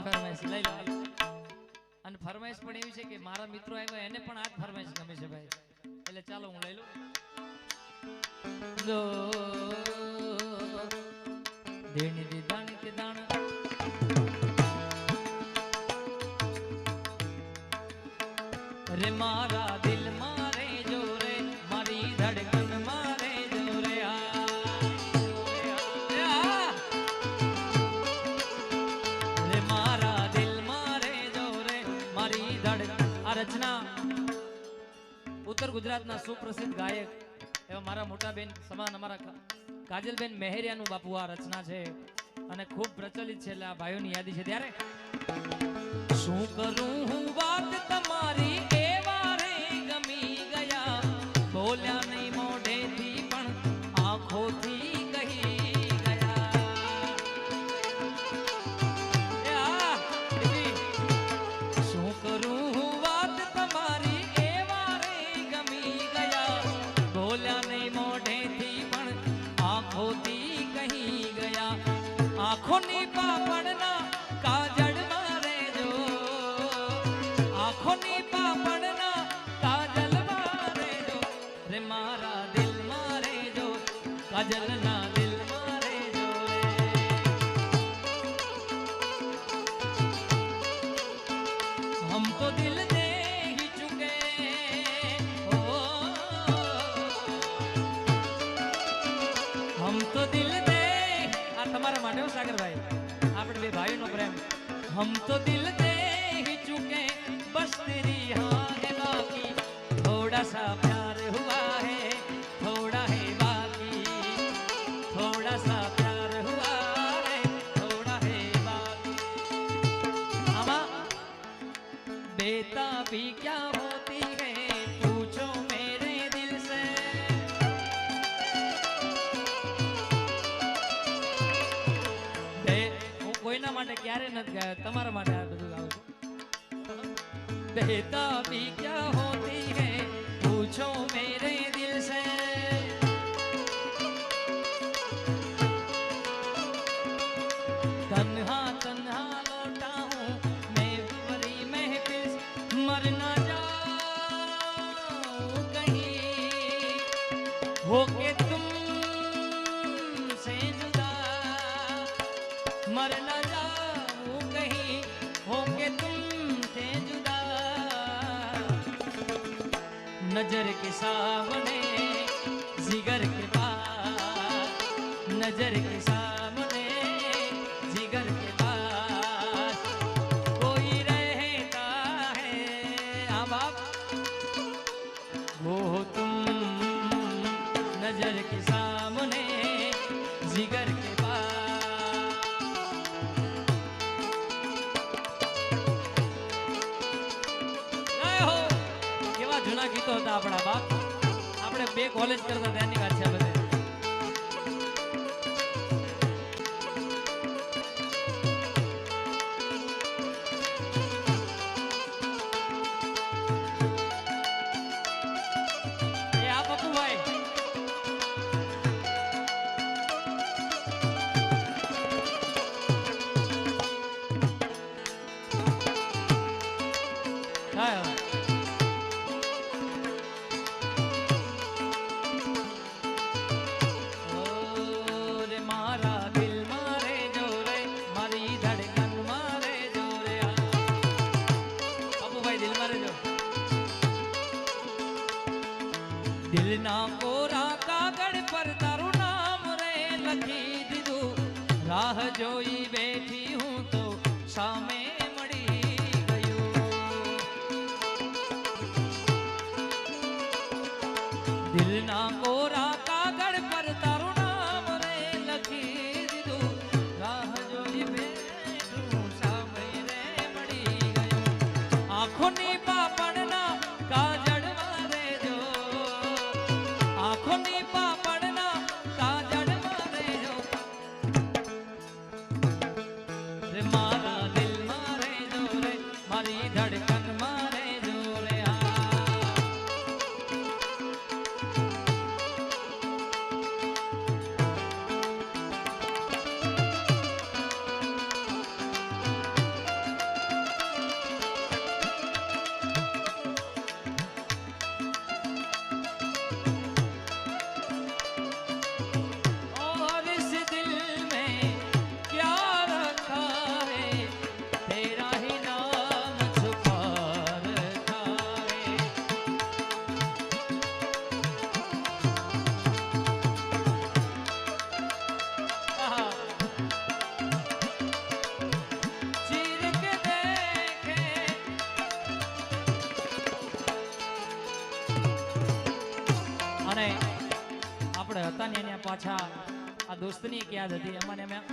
બાપુની ફરમાઈશ લઈ લો અને ફરમાઈશ પણ એવી છે કે મારા મિત્રો આવ્યા એને પણ આ જ ફરમાઈશ ગમે છે ભાઈ એટલે ચાલો હું લઈ લઉં દો દેણી દી દાણી કે દાણ રે મારા દિલ મારે જો રે મારી ધડકન મારે જો રે રે મારા દિલ મારે જો રે મારી ધડકન આ રચના ઉત્તર ગુજરાતના સુપ્રસિદ્ધ ગાયક એવા મારા મોટા બેન સમાન અમારા કાજલબેન મહેરિયાનું બાપુ આ રચના છે અને ખૂબ પ્રચલિત છે એટલે આ ભાઈઓની યાદી છે ત્યારે શું કરું હું વાત તમારી એવા રે ગમી ગયા બોલ્યા નહીં મોઢેથી પણ આંખોથી કહી ગયા શું કરું હું વાત તમારી એવા રે ગમી ગયા બોલ્યા નહીં મોઢેથી પણ આંખોથી કહી ગયા આંખોની પાપડના કાજળ મારે જો આંખોની પાપડના કાજલ મારે જો રે મારા દિલ મારે જો કાજલના દિલ મારે જો હમ તો દિલ દે ही चुके हो हम तो दिल दे આ તમારા માટે સાગરભાઈ આપણે બે ભાઈઓનો પ્રેમ हम तो दिल दे ही चुके बस तेरी हाँ है बाकी थोड़ा सा प्यार हुआ है थोड़ा है बाकी थोड़ा सा प्यार हुआ है थोड़ा है बाकी आमा बेताबी क्या होती है पूछो मेरे दिल से કોઈના માટે ક્યારે નથી ગાયો તમારા માટે આ બધું ગાઉં છું बेताबी क्या होती है पूछो मेरे दिल से तन्हा तन्हा लौटा हूँ मैं बड़ी महफिल मर ना जाऊं कहीं होके तुम से जुदा मर ना जाऊं कहीं होके तुमसे जुदा नजर के सामने जिगर के पास नजर के सामने जिगर के पास कोई रहता है अब वो तुम नजर के सामने जिगर के જૂના ગીતો હતા આપણા બાપ આપણે બે કોલેજ કરતા ત્યાંની વાત છે આ બધે એ આ પપ્પુભાઈ હા दिल ना कोरा कागड़ पर तारू नाम रे लखी दीदू राह जोई बैठी हूँ तो सामे मड़ी गयो दिल ना कोरा कागड़ पर तारू नाम रे लखी दीदू राह जोई बैठी हूँ सामे रे मड़ी गयो आँखों नी पापड़ना काजड़ मारे जो आँखों पापड़ना काजड़ मारे जो रे मारा दिल मारे जो रे मारी धड़कन मारे जो रे પાછા આ દોસ્તની એક યાદ હતી એમાં ને એમાં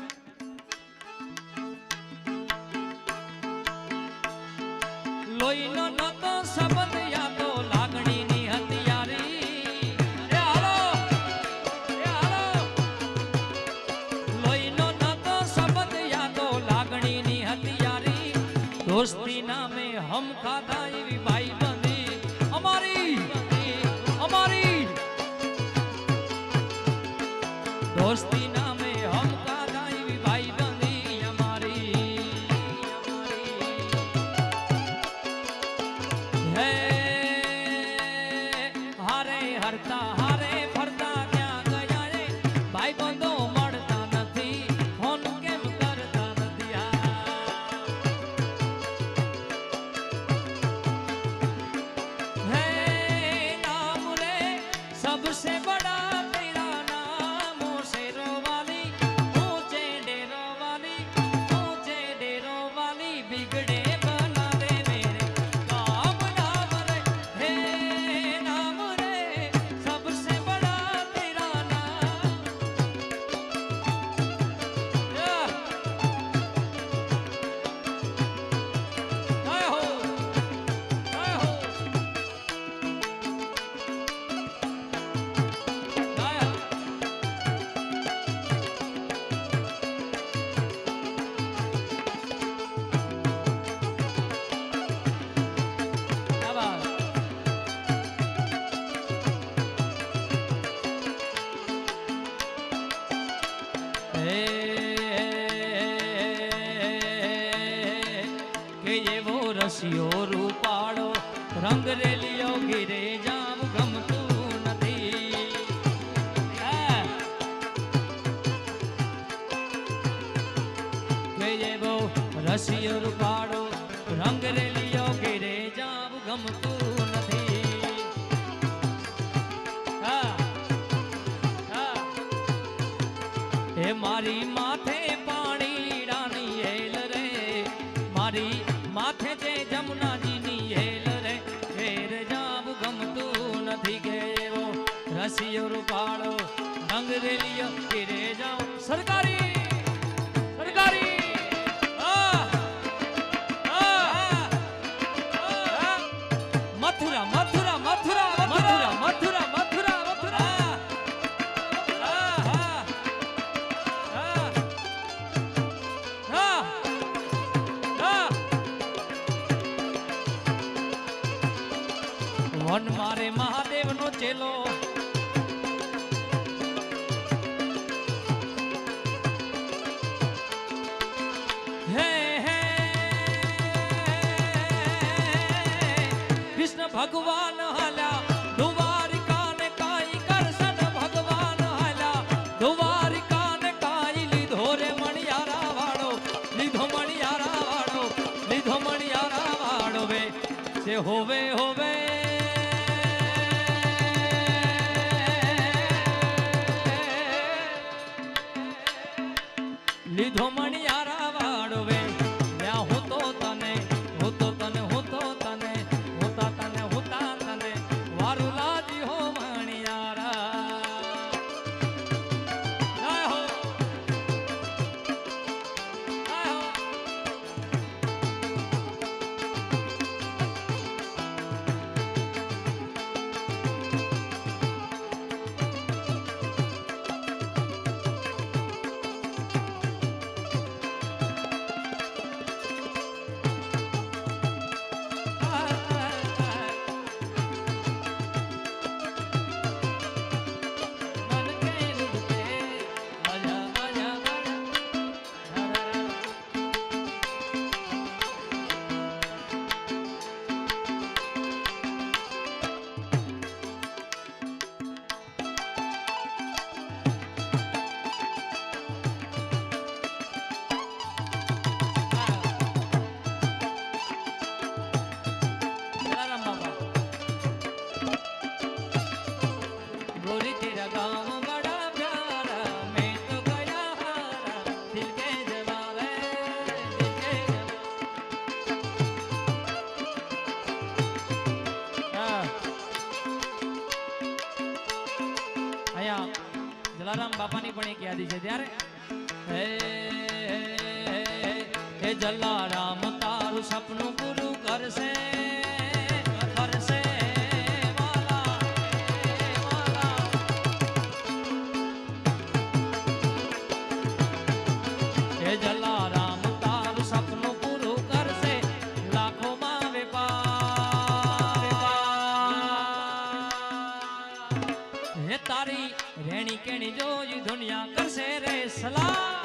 લોહીનો નતો સંબંધ યા તો લાગણીની હથિયારી એ હાલો લોહીનો નતો સંબંધ યા તો લાગણીની હથિયારી દોસ્તી નામે હમ ખાધા એવી ભાઈ બંધી અમારી દોસ્તી નામે હમ ખાધા એવી ભાઈ બંધી અમારી હે હારે હરતા હારે ફરતા ક્યાં ગયા રે ભાઈ બંધો મળતા નથી ફોન કેમ કરતા નથી હે નામ રે सबसे बड़ा तेरा नाम शेरो वाली ऊंचे डेरो वाली बिगड़े बना दे मेरे काम नाम रे हे नाम रे सबसे बड़ा तेरा नाम जय हो કે એવો રસિયો રૂપાળો રંગ રેલિયો ગીરે જામ ગમતું નથી કે એવો રસિયો રૂપાળો રંગ રેલિયો ગીરે જામ ગમતું નથી એ મારી માથે પાણી રાની હેલ રે મારી માથે જે જમુનાજીની હેલ રે ઘેર જાવ ગમતું નથી કેવો રસિયો રૂપાળો રંગ રેલિયો ઘેરે જાવ સરકારી મથુરા મથુરા મથુરા મથુરા મથુરા મથુરા મથુરા વન મારે મહાદેવ નો ચેલો હે હે કૃષ્ણ ભગવાન હાલ્યા દ્વારિકા ને કાઈ કરશન ભગવાન હાલ્યા દ્વારિકા ને કાઈ લીધો રે મણિયારા વાળો લીધો મણિયારા વાળો લીધો મણિયારા વાળો વે से होवे होवे લીધો મણિયારા વાળો વે ત્યાં હું તો તને હોતા તને વારું લાજી હો મણિયારા જય હો જલારામ બાપાની પણ એક યાદી છે ત્યારે હે જલારામ તારું સપનું પૂરું કરશે કરશે વાલા વાલા હે જલારામ તારું સપનું પૂરું કરશે લાખોમાં વેપાર હે તારી રેણી કેણી જોઈ દુનિયા કરશે રે સલાહ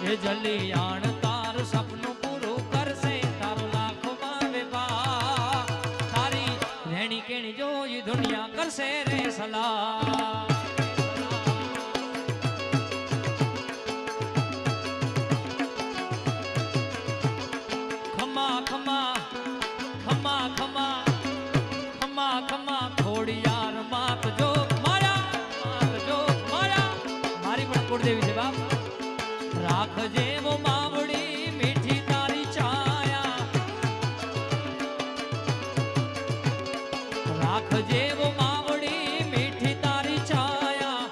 એ જલિયાણ તારું સપનું પૂરું કરશે તારું લાખોમાં વેપાર તારી રેણી કેણી જોઈ દુનિયા કરશે રે સલાહ ખમા ખમા ખમા ખમા ખમા ખમા ખોડિયાર માત જો માયા મારી પણ કુળદેવી છે બાપ રાખજે વો માવડી મીઠી તારી છાયા રાખજે વો માવડી મીઠી તારી છાયા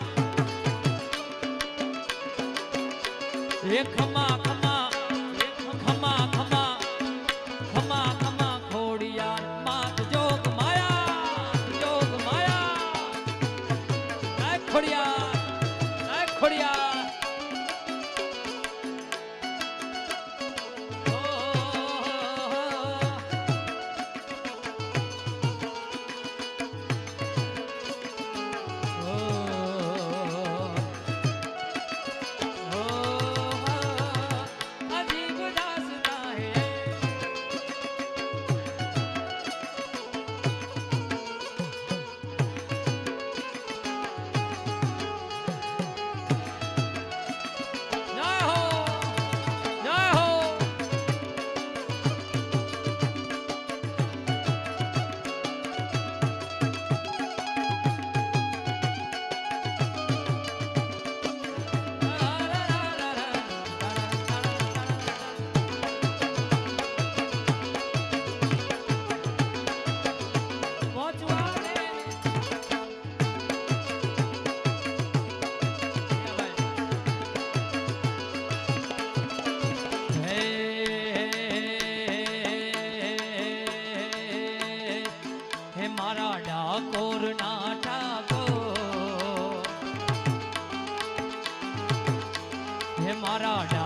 એ ખમા ખમા ખમા ખમા ખમા ખમા ખોડિયાર માત જોગ માયા ખોડિયાર મારા